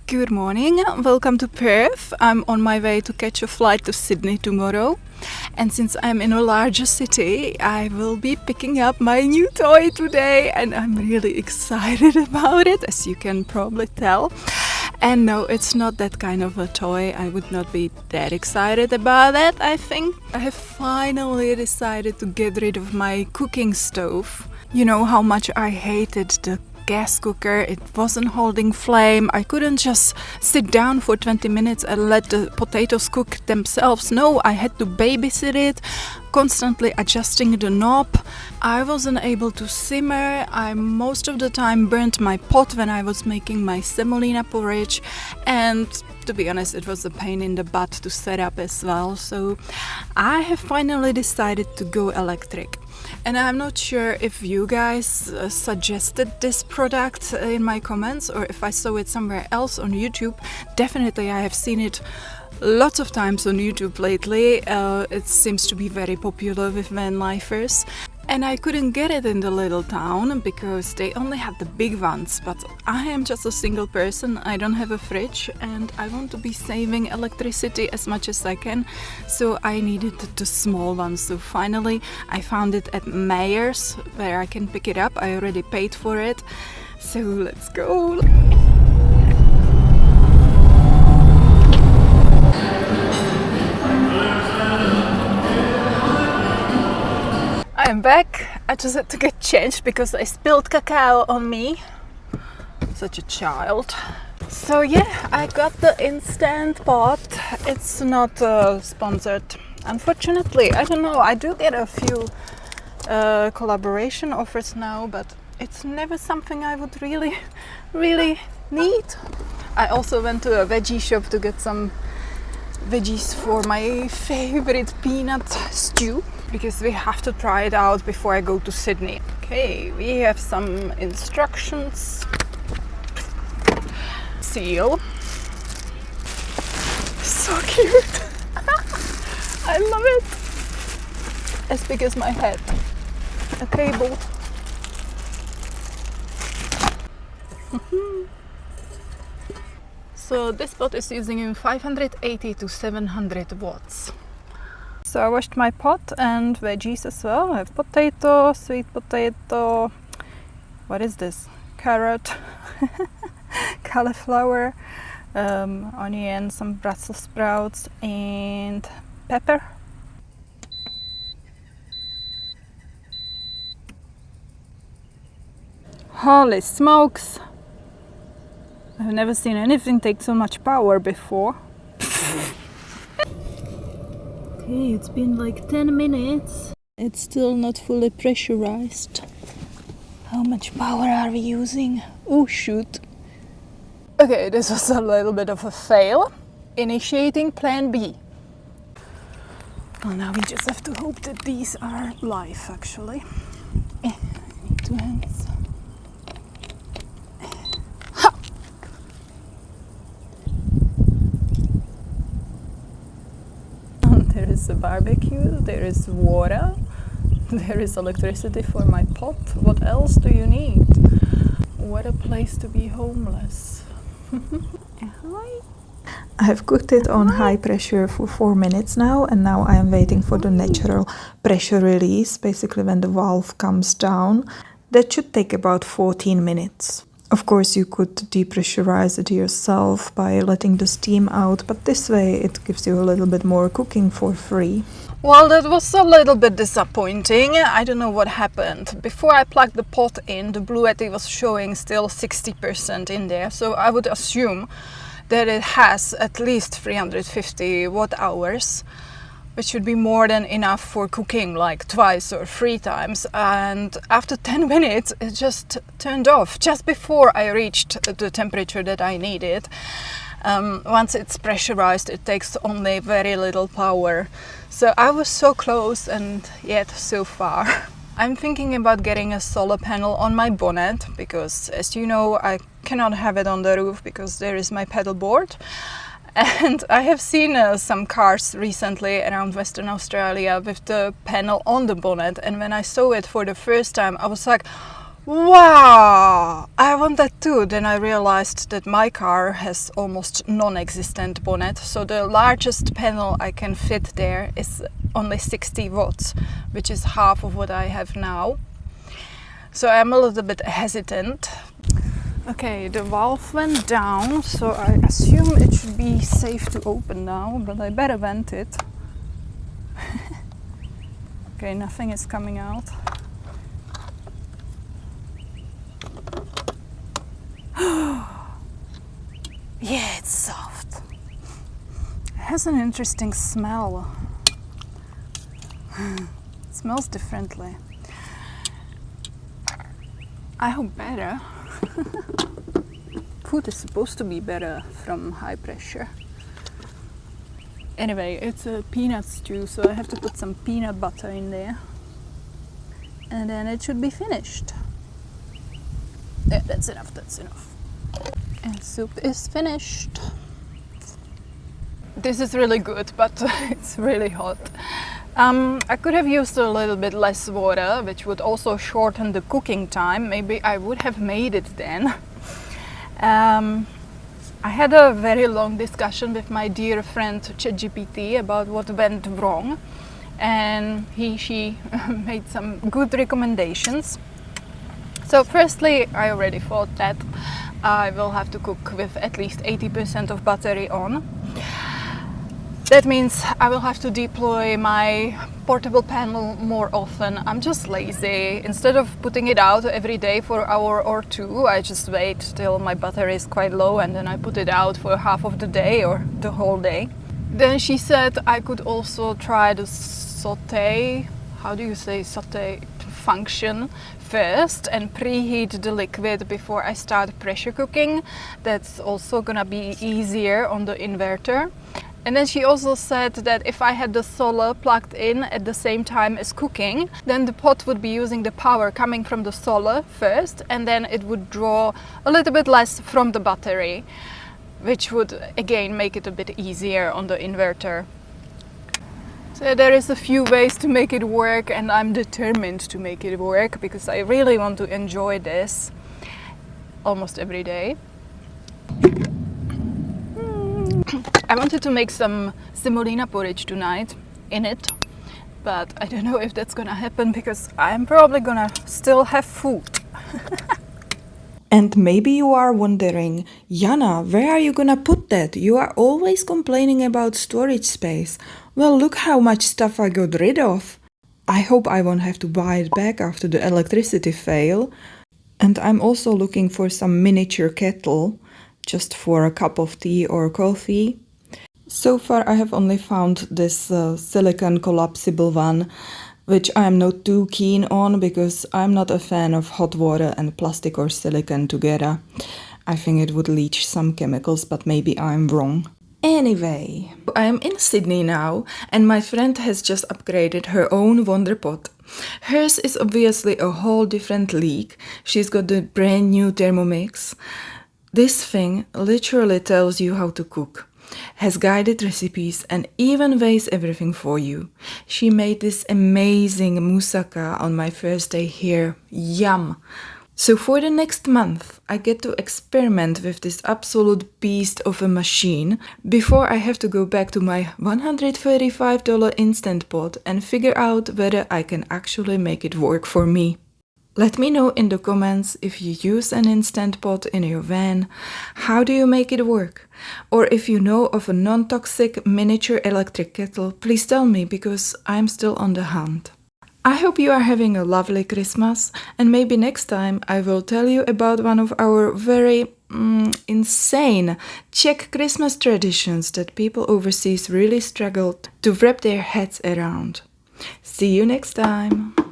Good morning, welcome to Perth. I'm on my way to catch a flight to Sydney tomorrow. And since I'm in a larger city, I will be picking up my new toy today and I'm really excited about it, as you can probably tell. And no, it's not that kind of a toy. I would not be that excited about it, I think. I have finally decided to get rid of my cooking stove. You know how much I hated the gas cooker. It wasn't holding flame. I couldn't just sit down for 20 minutes and let the potatoes cook themselves. No, I had to babysit it, constantly adjusting the knob. I wasn't able to simmer. I most of the time burnt my pot when I was making my semolina porridge, and to be honest, it was a pain in the butt to set up as well. So I have finally decided to go electric. And I'm not sure if you guys suggested this product in my comments or if I saw it somewhere else on YouTube. Definitely I have seen it lots of times on YouTube lately. It seems to be very popular with van lifers. And I couldn't get it in the little town because they only had the big ones. But I am just a single person, I don't have a fridge and I want to be saving electricity as much as I can. So I needed the small ones. So finally I found it at Mayer's where I can pick it up. I already paid for it. So let's go. I'm back. I just had to get changed because I spilled cacao on me. Such a child. So yeah, I got the instant pot. It's not sponsored, unfortunately. I don't know, I do get a few collaboration offers now, but it's never something I would really need. I also went to a veggie shop to get some veggies for my favorite peanut stew, because we have to try it out before I go to Sydney. Okay, we have some instructions. Seal. So cute. I love it. As big as my head. A cable. So this pot is using 580 to 700 watts. So I washed my pot and veggies as well. I have potato, sweet potato, what is this? Carrot, cauliflower, onion, some Brussels sprouts and pepper. Holy smokes! I've never seen anything take so much power before. Okay, it's been like 10 minutes. It's still not fully pressurized. How much power are we using? Oh shoot. Okay, this was a little bit of a fail. Initiating plan B. Well, now we just have to hope that these are live actually. Two hands. There is a barbecue, there is water, there is electricity for my pot. What else do you need? What a place to be homeless. I have cooked it on high pressure for 4 minutes now, and now I am waiting for the natural pressure release, basically when the valve comes down. That should take about 14 minutes. Of course, you could depressurize it yourself by letting the steam out, but this way it gives you a little bit more cooking for free. Well, that was a little bit disappointing. I don't know what happened. Before I plugged the pot in, the Bluetti was showing still 60% in there, so I would assume that it has at least 350 watt hours, which should be more than enough for cooking like twice or 3 times. And after 10 minutes it just turned off just before I reached the temperature that I needed. Once it's pressurized it takes only very little power. So I was so close and yet so far. I'm thinking about getting a solar panel on my bonnet because, as you know, I cannot have it on the roof because there is my pedal board. And I have seen some cars recently around Western Australia with the panel on the bonnet, and when I saw it for the first time I was like, Wow! I want that too. Then I realized that my car has almost non-existent bonnet, so the largest panel I can fit there is only 60 watts, which is half of what I have now. So I'm a little bit hesitant. Okay, the valve went down, so I assume it should be safe to open now, but I better vent it. Okay, nothing is coming out. Yeah, it's soft. It has an interesting smell. It smells differently. I hope better. Food is supposed to be better from high pressure. Anyway, it's a peanut stew, so I have to put some peanut butter in there. And then it should be finished. Yeah, that's enough, that's enough. And soup is finished. This is really good, but it's really hot. I could have used a little bit less water, which would also shorten the cooking time. Maybe I would have made it then. I had a very long discussion with my dear friend ChatGPT about what went wrong, and she made some good recommendations. So firstly, I already thought that I will have to cook with at least 80% of battery on. That means I will have to deploy my portable panel more often. I'm just lazy. Instead of putting it out every day for an hour or two, I just wait till my battery is quite low and then I put it out for half of the day or the whole day. Then she said I could also try the saute, how do you say saute function first and preheat the liquid before I start pressure cooking. That's also gonna be easier on the inverter. And then she also said that if I had the solar plugged in at the same time as cooking, then the pot would be using the power coming from the solar first, and then it would draw a little bit less from the battery, which would again make it a bit easier on the inverter. So there is a few ways to make it work, and I'm determined to make it work because I really want to enjoy this almost every day. I wanted to make some semolina porridge tonight in it, but I don't know if that's gonna happen because I'm probably gonna still have food. And maybe you are wondering, Jana, where are you gonna put that? You are always complaining about storage space. Well, look how much stuff I got rid of. I hope I won't have to buy it back after the electricity fail. And I'm also looking for some miniature kettle, just for a cup of tea or coffee. So far I have only found this silicone collapsible one, which I'm not too keen on because I'm not a fan of hot water and plastic or silicone together. I think it would leach some chemicals, but maybe I'm wrong. Anyway, I'm in Sydney now and my friend has just upgraded her own Wonder Pot. Hers is obviously a whole different league. She's got the brand new Thermomix. This thing literally tells you how to cook, has guided recipes and even weighs everything for you. She made this amazing moussaka on my first day here. Yum! So for the next month, I get to experiment with this absolute beast of a machine before I have to go back to my $135 Instant Pot and figure out whether I can actually make it work for me. Let me know in the comments if you use an Instant Pot in your van, how do you make it work? Or if you know of a non-toxic miniature electric kettle, please tell me because I'm still on the hunt. I hope you are having a lovely Christmas, and maybe next time I will tell you about one of our very insane Czech Christmas traditions that people overseas really struggled to wrap their heads around. See you next time!